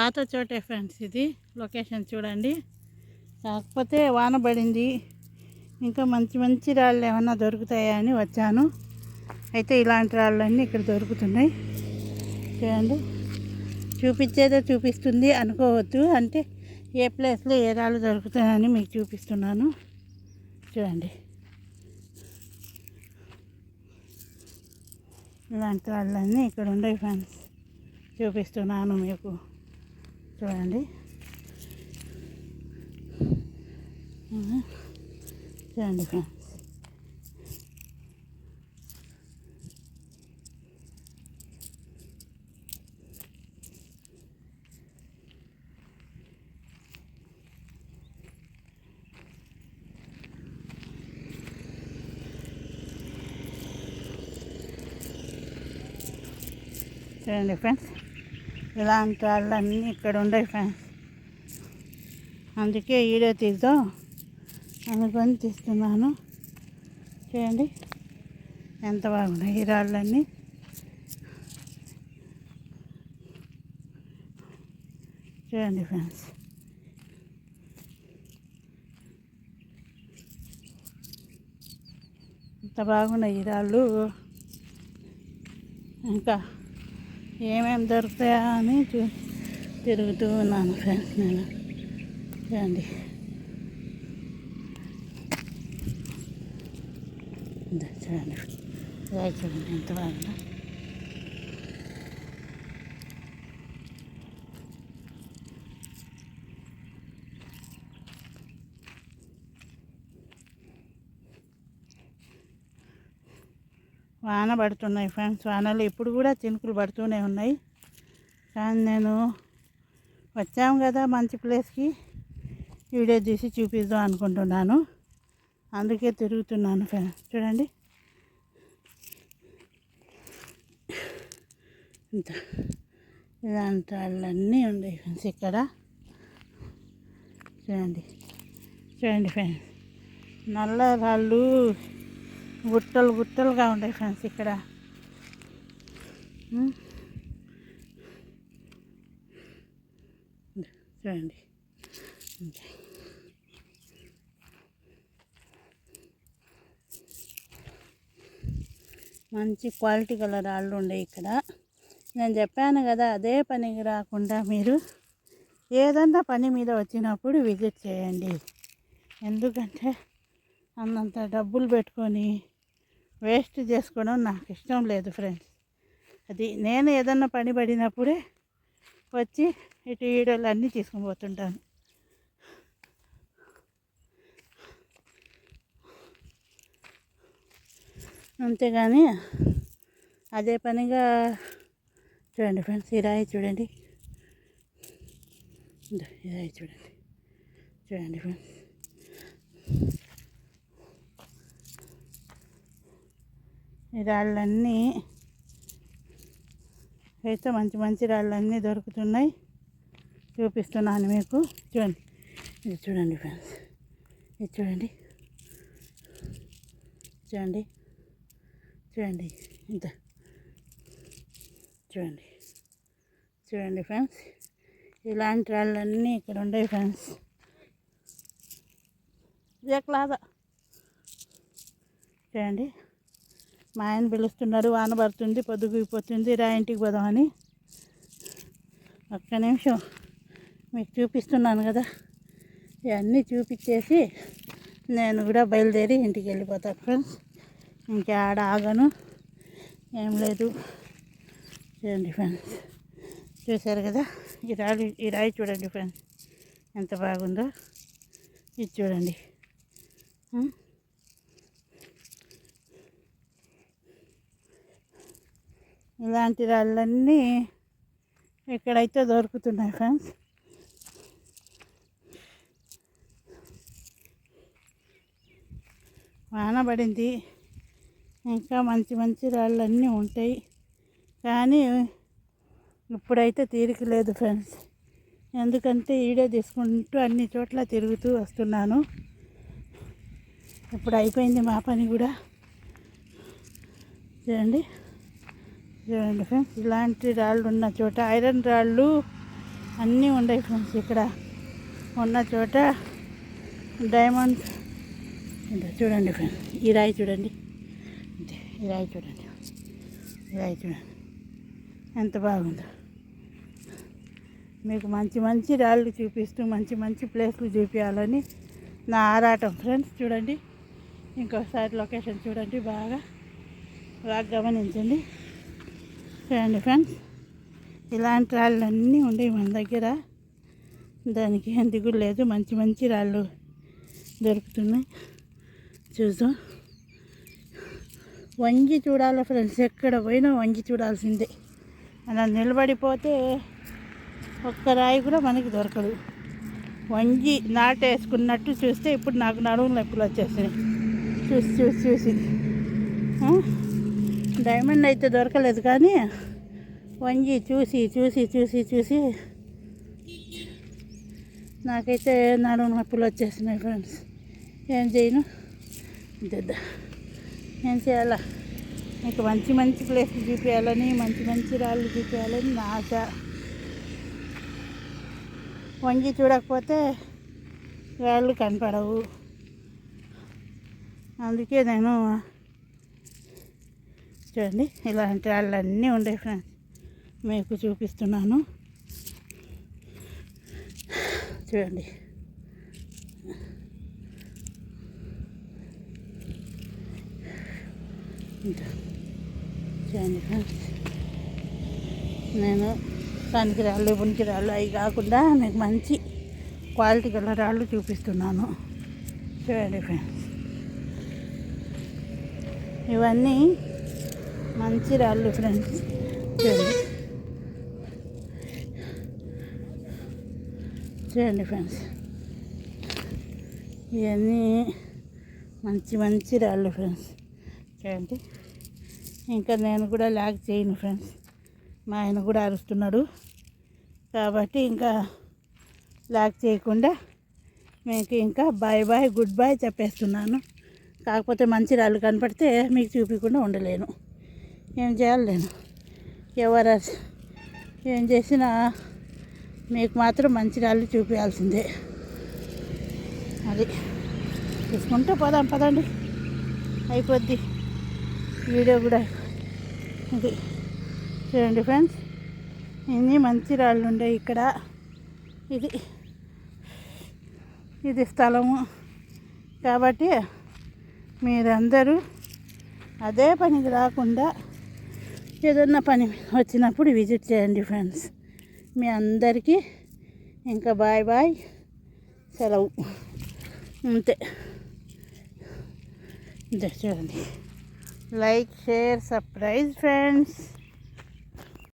పాత చోటే ఫ్రెండ్స్, ఇది లొకేషన్ చూడండి. కాకపోతే వాన పడింది, ఇంకా మంచి మంచి రాళ్ళు ఏమన్నా దొరుకుతాయా అని వచ్చాను. అయితే ఇలాంటి రాళ్ళన్నీ ఇక్కడ దొరుకుతున్నాయి. చూడండి, చూపించేదే చూపిస్తుంది అనుకోవద్దు. అంటే ఏ ప్లేస్లో ఏ రాళ్ళు దొరుకుతాయని మీకు చూపిస్తున్నాను. చూడండి, ఇలాంటి రాళ్ళన్నీ ఇక్కడ ఉన్నాయి ఫ్రెండ్స్, చూపిస్తున్నాను మీకు. చూడండి, చూడండి ఫ్రెండ్స్. చూడండి ఫ్రెండ్స్, ఇలాంటి వాళ్ళన్నీ ఇక్కడ ఉన్నాయి ఫ్రెండ్స్. అందుకే వీడియో తీద్దాం అనుకొని తీస్తున్నాను. చూడండి ఎంత బాగున్నాయి ఈ రాళ్ళన్నీ. చూడండి ఫ్రెండ్స్, ఎంత బాగున్నాయి ఈ రాళ్ళు. ఇంకా ఏమేమి దొరుకుతాయా అని తిరుగుతూ ఉన్నాను ఫ్రెండ్స్ నేను. చూడండి, చూడండి చూడండి ఎంత బాగుందా. వాన పడుతున్నాయి ఫ్రెండ్స్. వానలు ఇప్పుడు కూడా చినుకులు పడుతూనే ఉన్నాయి. కానీ నేను వచ్చాము కదా మంచి ప్లేస్కి, వీడియో తీసి చూపిద్దాం అనుకుంటున్నాను. అందుకే తిరుగుతున్నాను ఫ్రెండ్స్. చూడండి, ఇంత ఇలాంటి వాళ్ళన్నీ ఉన్నాయి ఫ్రెండ్స్ ఇక్కడ. చూడండి, చూడండి ఫ్రెండ్స్, నల్ల రాళ్ళు గుట్టలు గుట్టలుగా ఉంటాయి ఫ్రెండ్స్ ఇక్కడ. చూడండి, మంచి క్వాలిటీ గల రాళ్ళు ఉండే ఇక్కడ. నేను చెప్పాను కదా, అదే పనికి రాకుండా మీరు ఏదన్నా పని మీద వచ్చినప్పుడు విజిట్ చేయండి. ఎందుకంటే అన్నంత డబ్బులు పెట్టుకొని వేస్ట్ చేసుకోవడం నాకు ఇష్టం లేదు ఫ్రెండ్స్. అది నేను ఏదన్నా పని పడినప్పుడే వచ్చి ఇటు వీడియోలు అన్నీ తీసుకొని పోతుంటాను. అంతేగాని అదే పనిగా చూడండి ఫ్రెండ్స్, ఈ రాయి చూడండి, ఈ రాయి చూడండి. చూడండి ఫ్రెండ్స్, ఈ రాళ్ళన్నీ అయితే మంచి మంచి రాళ్ళన్నీ దొరుకుతున్నాయి. చూపిస్తున్నాను మీకు. చూడండి, ఇది చూడండి ఫ్రెండ్స్, ఇది చూడండి, చూడండి, చూడండి ఇంత. చూడండి, చూడండి ఫ్రెండ్స్, ఇలాంటి రాళ్ళన్నీ ఇక్కడ ఉన్నాయి ఫ్రెండ్స్. ఎక్కలాగా చూడండి, మా ఆయన పిలుస్తున్నారు, వాన పడుతుంది, పొద్దుగుపోతుంది, రా ఇంటికి పోదామని. ఒక్క నిమిషం మీకు చూపిస్తున్నాను కదా, ఇవన్నీ చూపించేసి నేను కూడా బయలుదేరి ఇంటికి వెళ్ళిపోతాను ఫ్రెండ్స్. ఇంకా ఆడ ఆగను, ఏం లేదు. చూడండి ఫ్రెండ్స్, చూశారు కదా, ఈ రాయి చూడండి ఫ్రెండ్స్ ఎంత బాగుందో. ఇది చూడండి, ఇలాంటి రాళ్ళన్నీ ఇక్కడైతే దొరుకుతున్నాయి ఫ్రెండ్స్. వాన పడింది, ఇంకా మంచి మంచి రాళ్ళన్నీ ఉంటాయి. కానీ ఇప్పుడైతే తీరిక లేదు ఫ్రెండ్స్. ఎందుకంటే వీడియో తీసుకుంటూ అన్ని చోట్ల తిరుగుతూ వస్తున్నాను. ఇప్పుడు అయిపోయింది మా పని కూడా. చూడండి, చూడండి ఫ్రెండ్స్, ఇలాంటి రాళ్ళు ఉన్న చోట, ఐరన్ రాళ్ళు అన్నీ ఉన్నాయి ఫ్రెండ్స్. ఇక్కడ ఉన్న చోట డైమండ్ చూడండి ఫ్రెండ్స్. ఈ రాయి చూడండి, ఈ రాయి చూడండి, ఈ రాయి చూడండి ఎంత బాగుందో. మీకు మంచి మంచి రాళ్ళు చూపిస్తూ మంచి మంచి ప్లేస్లు చూపించాలని నా ఆరాటం ఫ్రెండ్స్. చూడండి ఇంకోసారి లొకేషన్ చూడండి, బాగా గమనించండి. చూడండి ఫ్రెండ్స్, ఇలాంటి రాళ్ళు అన్నీ ఉండేవి మన దగ్గర. దానికి ఏం దిగులు లేదు, మంచి మంచి రాళ్ళు దొరుకుతున్నాయి. చూద్దాం. వంగి చూడాలి ఫ్రెండ్స్, ఎక్కడ పోయినా వంగి చూడాల్సిందే. అలా నిలబడిపోతే ఒక్క రాయి కూడా మనకి దొరకదు. వంగి నాటేసుకున్నట్టు చూస్తే ఇప్పుడు నాకు నడుము నొప్పులు వచ్చేసినాయి చూసి చూసి చూసి. డైమండ్ అయితే దొరకలేదు, కానీ వంగి చూసి చూసి చూసి చూసి నాకైతే నడుము నొప్పులు వచ్చేసినాయి ఫ్రెండ్స్. ఏం చేయను, ఏం చేయాలా? మీకు మంచి మంచి ప్లేస్లు చూపించాలని, మంచి మంచి రాళ్ళు చూపించాలని నా ఆశ. వంగి చూడకపోతే రాళ్ళు కనపడవు. అందుకే నేను చూడండి ఇలాంటి రాళ్ళు అన్నీ ఉండే ఫ్రెండ్స్ మీకు చూపిస్తున్నాను. చూడండి చూడండి ఫ్రెండ్స్, నేను పనికి రాళ్ళు పునికి రాళ్ళు అవి కాకుండా మీకు మంచి క్వాలిటీ గల రాళ్ళు చూపిస్తున్నాను. చూడండి ఫ్రెండ్స్, ఇవన్నీ మంచి రాళ్ళు ఫ్రెండ్స్. చూడండి చూడండి ఫ్రెండ్స్, ఇవన్నీ మంచి మంచి రాళ్ళు ఫ్రెండ్స్. చూడండి, ఇంకా నేను కూడా లాగ్ చేయను ఫ్రెండ్స్. మా ఆయన కూడా అరుస్తున్నాడు కాబట్టి ఇంకా లాగ్ చేయకుండా మీకు ఇంకా బాయ్ బాయ్ గుడ్ బాయ్ చెప్పేస్తున్నాను. కాకపోతే మంచి రాళ్ళు కనపడితే మీకు చూపించకుండా ఉండలేను. ఏం చేయాలి, నేను ఎవరు ఏం చేసినా మీకు మాత్రం మంచి రాళ్ళు చూపించాల్సిందే. అది తీసుకుంటే పోదాం, పదండి, అయిపోద్ది వీడియో కూడా. ఇది చూడండి ఫ్రెండ్స్, ఇన్ని మంచి రాళ్ళు ఉండే ఇక్కడ. ఇది స్థలము కాబట్టి మీరందరూ అదే పనికి రాకుండా ఏదన్నా పని వచ్చినప్పుడు విజిట్ చేయండి ఫ్రెండ్స్. మీ అందరికీ ఇంకా బాయ్ బాయ్, సెలవు, అంతే. చూడండి, లైక్, షేర్, సబ్స్క్రైబ్ ఫ్రెండ్స్.